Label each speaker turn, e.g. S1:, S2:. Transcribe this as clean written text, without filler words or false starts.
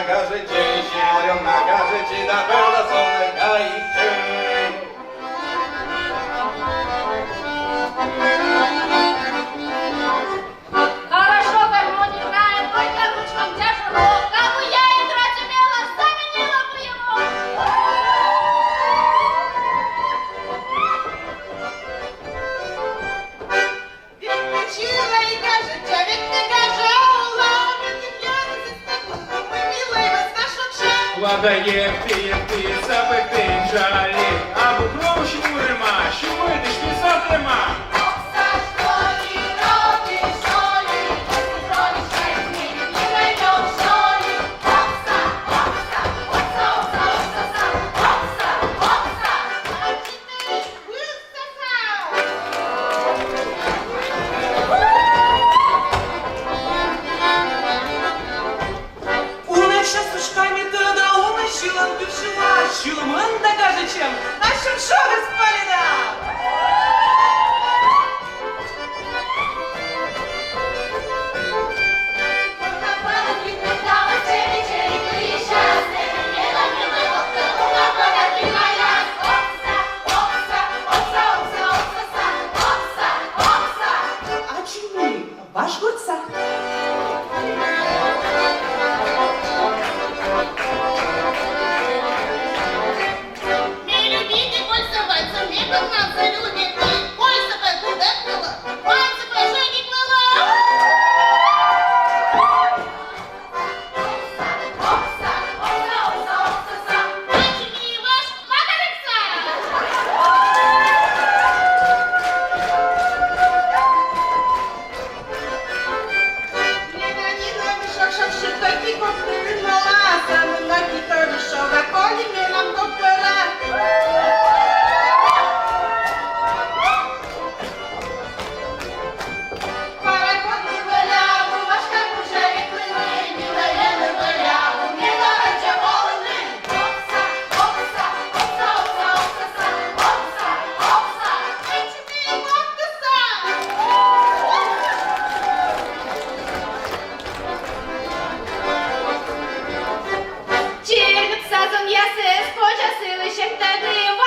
S1: кажучи, щиром кажучи, напевно сон гаючи.
S2: Хорошо гармонию играем, только ручкам тяжело. Как бы я играть умела, заменила бы его.
S3: Відпочила і каже, чавік не кажала, мені п'яниці стакунку, милий без нашого.
S4: Владає піти, запекти жалі, або гроші мурима, що видиш пісок нема.
S2: Окса, что ли, робишь, что ли? Робишь, жизни, не найдешь, что ли? Окса, окса, окса, окса, окса, окса, окса.
S3: А ти висосав.
S5: Уначе сушками тогда унащила, душила, щулманда каже чем, а чем шо господина? А чому? Ваш гурца?
S2: Череп сазом ясе, скоча сили ще втегли.